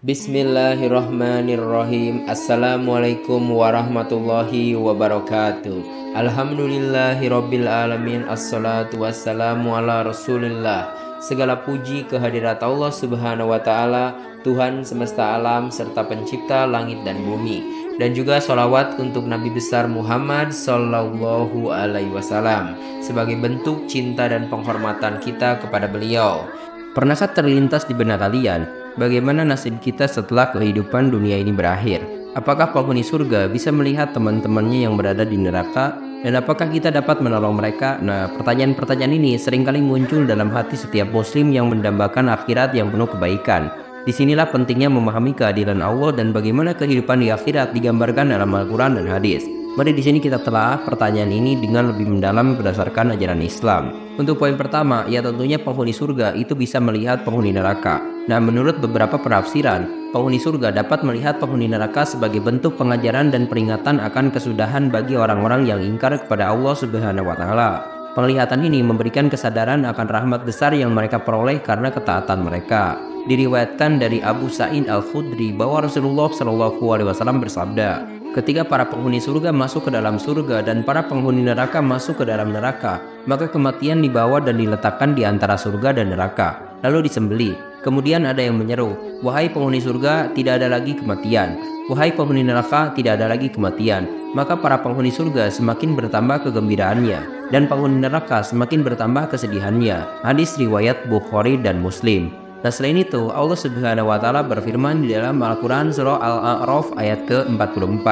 Bismillahirrahmanirrahim. Assalamualaikum warahmatullahi wabarakatuh. Alhamdulillahirabbil alamin. Assalatu wassalamu ala Rasulillah. Segala puji kehadirat Allah Subhanahu wa taala, Tuhan semesta alam serta pencipta langit dan bumi. Dan juga sholawat untuk Nabi besar Muhammad Sallallahu Alaihi Wasallam sebagai bentuk cinta dan penghormatan kita kepada beliau. Pernahkah terlintas di benak kalian, bagaimana nasib kita setelah kehidupan dunia ini berakhir? Apakah penghuni surga bisa melihat teman-temannya yang berada di neraka? Dan apakah kita dapat menolong mereka? Nah, pertanyaan-pertanyaan ini seringkali muncul dalam hati setiap muslim yang mendambakan akhirat yang penuh kebaikan. Disinilah pentingnya memahami keadilan Allah dan bagaimana kehidupan di akhirat digambarkan dalam Al-Quran dan hadis. Mari di sini kita telah pertanyaan ini dengan lebih mendalam berdasarkan ajaran Islam. Untuk poin pertama, ya tentunya penghuni surga itu bisa melihat penghuni neraka. Nah, menurut beberapa penafsiran, penghuni surga dapat melihat penghuni neraka sebagai bentuk pengajaran dan peringatan akan kesudahan bagi orang-orang yang ingkar kepada Allah Subhanahu wa taala. Penglihatan ini memberikan kesadaran akan rahmat besar yang mereka peroleh karena ketaatan mereka. Diriwayatkan dari Abu Sa'id Al-Khudri bahwa Rasulullah SAW bersabda, ketika para penghuni surga masuk ke dalam surga dan para penghuni neraka masuk ke dalam neraka, maka kematian dibawa dan diletakkan di antara surga dan neraka, lalu disembelih. Kemudian ada yang menyeru, wahai penghuni surga, tidak ada lagi kematian. Wahai penghuni neraka, tidak ada lagi kematian. Maka para penghuni surga semakin bertambah kegembiraannya, dan penghuni neraka semakin bertambah kesedihannya. Hadis riwayat Bukhari dan Muslim. Nah, selain itu, Allah Subhanahu wa taala berfirman di dalam Al-Qur'an surah Al-A'raf ayat ke-44.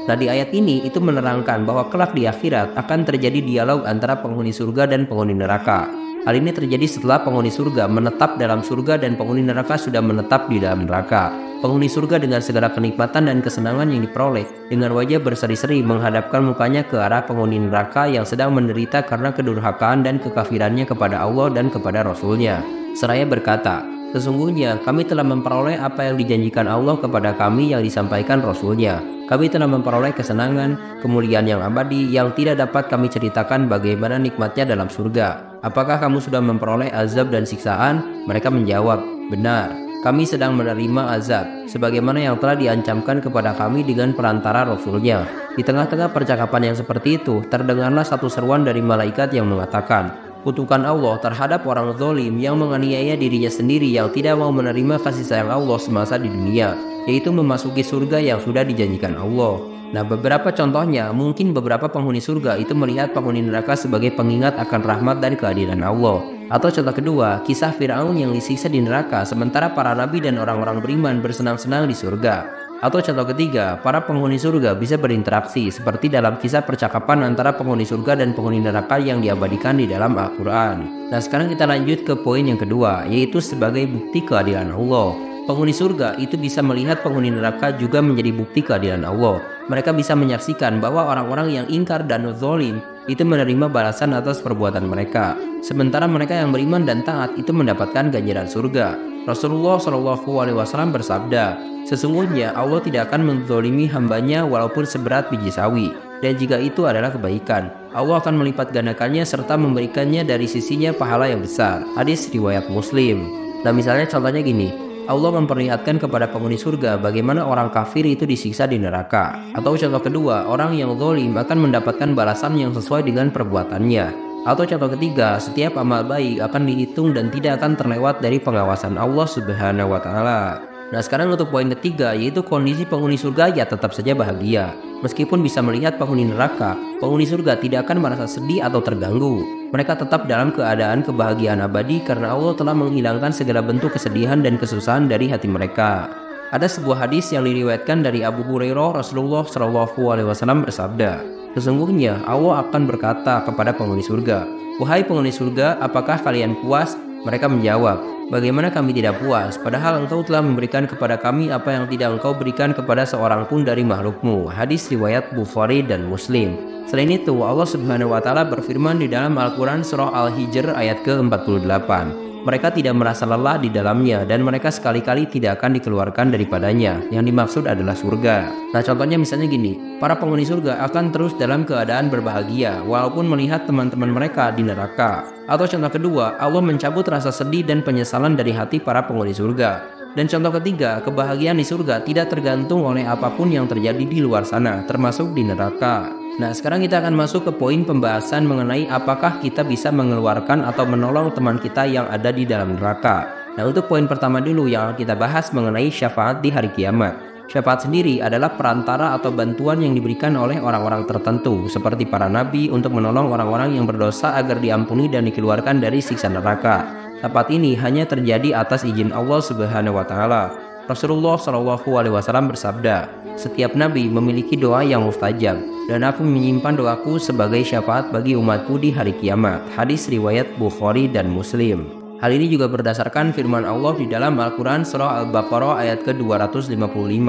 Nah, di ayat ini itu menerangkan bahwa kelak di akhirat akan terjadi dialog antara penghuni surga dan penghuni neraka. Hal ini terjadi setelah penghuni surga menetap dalam surga dan penghuni neraka sudah menetap di dalam neraka. Penghuni surga dengan segala kenikmatan dan kesenangan yang diperoleh dengan wajah berseri-seri menghadapkan mukanya ke arah penghuni neraka yang sedang menderita karena kedurhakaan dan kekafirannya kepada Allah dan kepada Rasul-Nya. Seraya berkata, sesungguhnya kami telah memperoleh apa yang dijanjikan Allah kepada kami yang disampaikan Rasul-Nya. Kami telah memperoleh kesenangan, kemuliaan yang abadi yang tidak dapat kami ceritakan bagaimana nikmatnya dalam surga. Apakah kamu sudah memperoleh azab dan siksaan? Mereka menjawab, benar. Kami sedang menerima azab, sebagaimana yang telah diancamkan kepada kami dengan perantara Rasul-Nya. Di tengah-tengah percakapan yang seperti itu, terdengarlah satu seruan dari malaikat yang mengatakan, kutukan Allah terhadap orang zalim yang menganiaya dirinya sendiri yang tidak mau menerima kasih sayang Allah semasa di dunia, yaitu memasuki surga yang sudah dijanjikan Allah. Nah, beberapa contohnya, mungkin beberapa penghuni surga itu melihat penghuni neraka sebagai pengingat akan rahmat dan keadilan Allah. Atau contoh kedua, kisah Fir'aun yang disiksa di neraka sementara para nabi dan orang-orang beriman bersenang-senang di surga. Atau contoh ketiga, para penghuni surga bisa berinteraksi seperti dalam kisah percakapan antara penghuni surga dan penghuni neraka yang diabadikan di dalam Al-Quran. Nah, sekarang kita lanjut ke poin yang kedua, yaitu sebagai bukti keadilan Allah. Penghuni surga itu bisa melihat penghuni neraka juga menjadi bukti keadilan Allah. Mereka bisa menyaksikan bahwa orang-orang yang ingkar dan zalim itu menerima balasan atas perbuatan mereka, sementara mereka yang beriman dan taat itu mendapatkan ganjaran surga. Rasulullah SAW bersabda, sesungguhnya Allah tidak akan menzalimi hambanya walaupun seberat biji sawi, dan jika itu adalah kebaikan, Allah akan melipat gandakannya serta memberikannya dari sisinya pahala yang besar. Hadis riwayat Muslim. Nah, misalnya contohnya gini, Allah memperlihatkan kepada penghuni surga bagaimana orang kafir itu disiksa di neraka. Atau contoh kedua, orang yang zalim akan mendapatkan balasan yang sesuai dengan perbuatannya. Atau contoh ketiga, setiap amal baik akan dihitung dan tidak akan terlewat dari pengawasan Allah Subhanahu wa taala. Nah, sekarang untuk poin ketiga, yaitu kondisi penghuni surga ya tetap saja bahagia. Meskipun bisa melihat penghuni neraka, penghuni surga tidak akan merasa sedih atau terganggu. Mereka tetap dalam keadaan kebahagiaan abadi karena Allah telah menghilangkan segala bentuk kesedihan dan kesusahan dari hati mereka. Ada sebuah hadis yang diriwayatkan dari Abu Hurairah, Rasulullah SAW bersabda, sesungguhnya Allah akan berkata kepada penghuni surga, wahai penghuni surga, apakah kalian puas? Mereka menjawab, bagaimana kami tidak puas, padahal engkau telah memberikan kepada kami apa yang tidak engkau berikan kepada seorang pun dari makhlukmu. Hadis riwayat Bukhari dan Muslim. Selain itu, Allah Subhanahu wa taala berfirman di dalam Al-Quran surah Al-Hijr ayat ke-48. Mereka tidak merasa lelah di dalamnya dan mereka sekali-kali tidak akan dikeluarkan daripadanya. Yang dimaksud adalah surga. Nah, contohnya misalnya gini, para penghuni surga akan terus dalam keadaan berbahagia walaupun melihat teman-teman mereka di neraka. Atau contoh kedua, Allah mencabut rasa sedih dan penyesalan dari hati para penghuni surga. Dan contoh ketiga, kebahagiaan di surga tidak tergantung oleh apapun yang terjadi di luar sana, termasuk di neraka. Nah, sekarang kita akan masuk ke poin pembahasan mengenai apakah kita bisa mengeluarkan atau menolong teman kita yang ada di dalam neraka. Nah, untuk poin pertama dulu yang kita bahas mengenai syafaat di hari kiamat. Syafaat sendiri adalah perantara atau bantuan yang diberikan oleh orang-orang tertentu, seperti para nabi untuk menolong orang-orang yang berdosa agar diampuni dan dikeluarkan dari siksa neraka. Syafaat ini hanya terjadi atas izin Allah Subhanahu wa taala. Rasulullah Shallallahu alaihi wasallam bersabda, "Setiap nabi memiliki doa yang mustajab, dan aku menyimpan doaku sebagai syafaat bagi umatku di hari kiamat." Hadis riwayat Bukhari dan Muslim. Hal ini juga berdasarkan firman Allah di dalam Al-Quran Surah Al-Baqarah ayat ke-255.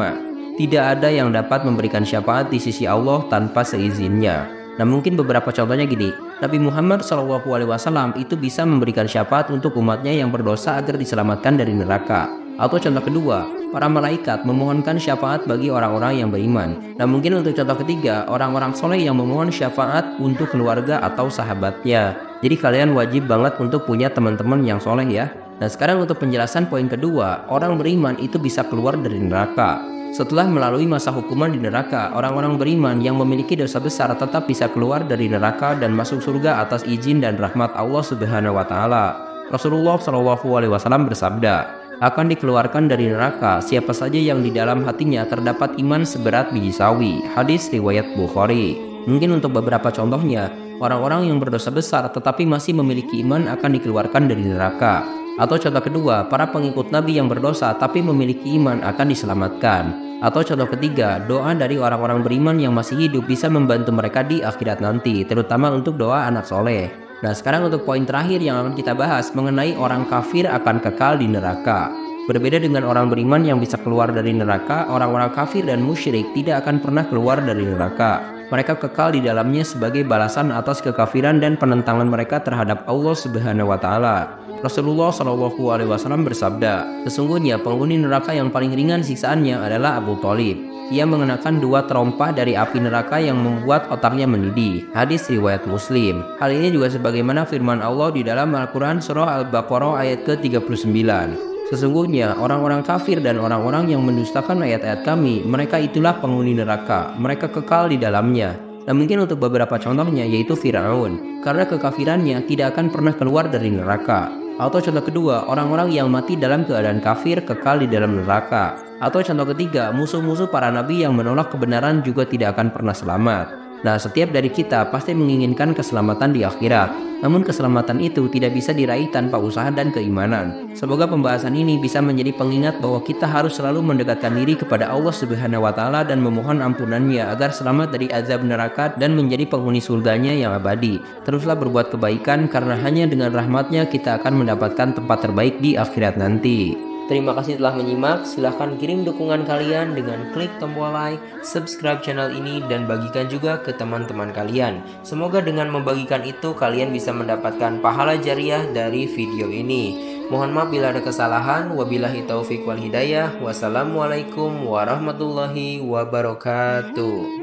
Tidak ada yang dapat memberikan syafaat di sisi Allah tanpa seizinnya. Nah, mungkin beberapa contohnya gini, Nabi Muhammad SAW itu bisa memberikan syafaat untuk umatnya yang berdosa agar diselamatkan dari neraka. Atau contoh kedua, para malaikat memohonkan syafaat bagi orang-orang yang beriman. Nah, mungkin untuk contoh ketiga, orang-orang soleh yang memohon syafaat untuk keluarga atau sahabatnya. Jadi kalian wajib banget untuk punya teman-teman yang soleh ya. Nah, sekarang untuk penjelasan poin kedua, orang beriman itu bisa keluar dari neraka. Setelah melalui masa hukuman di neraka, orang-orang beriman yang memiliki dosa besar tetap bisa keluar dari neraka dan masuk surga atas izin dan rahmat Allah Subhanahu wa taala. Rasulullah SAW bersabda, "Akan dikeluarkan dari neraka siapa saja yang di dalam hatinya terdapat iman seberat biji sawi." Hadis riwayat Bukhari. Mungkin untuk beberapa contohnya, orang-orang yang berdosa besar tetapi masih memiliki iman akan dikeluarkan dari neraka. Atau contoh kedua, para pengikut Nabi yang berdosa tapi memiliki iman akan diselamatkan. Atau contoh ketiga, doa dari orang-orang beriman yang masih hidup bisa membantu mereka di akhirat nanti, terutama untuk doa anak soleh. Nah, sekarang untuk poin terakhir yang akan kita bahas mengenai orang kafir akan kekal di neraka. Berbeda dengan orang beriman yang bisa keluar dari neraka, orang-orang kafir dan musyrik tidak akan pernah keluar dari neraka. Mereka kekal di dalamnya sebagai balasan atas kekafiran dan penentangan mereka terhadap Allah Subhanahu wa taala. Rasulullah SAW bersabda, "Sesungguhnya penghuni neraka yang paling ringan siksaannya adalah Abu Thalib. Ia mengenakan 2 terompah dari api neraka yang membuat otaknya mendidih." Hadis riwayat Muslim. Hal ini juga sebagaimana firman Allah di dalam Al-Quran Surah Al-Baqarah ayat ke-39. "Sesungguhnya orang-orang kafir dan orang-orang yang mendustakan ayat-ayat kami, mereka itulah penghuni neraka, mereka kekal di dalamnya." Nah, mungkin untuk beberapa contohnya yaitu Fir'aun, karena kekafirannya tidak akan pernah keluar dari neraka. Atau contoh kedua, orang-orang yang mati dalam keadaan kafir kekal di dalam neraka. Atau contoh ketiga, musuh-musuh para nabi yang menolak kebenaran juga tidak akan pernah selamat. Nah, setiap dari kita pasti menginginkan keselamatan di akhirat. Namun keselamatan itu tidak bisa diraih tanpa usaha dan keimanan. Semoga pembahasan ini bisa menjadi pengingat bahwa kita harus selalu mendekatkan diri kepada Allah Subhanahu wa taala dan memohon ampunannya agar selamat dari azab neraka dan menjadi penghuni surganya yang abadi. Teruslah berbuat kebaikan karena hanya dengan rahmatnya kita akan mendapatkan tempat terbaik di akhirat nanti. Terima kasih telah menyimak. Silahkan kirim dukungan kalian dengan klik tombol like, subscribe channel ini, dan bagikan juga ke teman-teman kalian. Semoga dengan membagikan itu kalian bisa mendapatkan pahala jariah dari video ini. Mohon maaf bila ada kesalahan. Wabillahi taufik wal hidayah. Wassalamualaikum warahmatullahi wabarakatuh.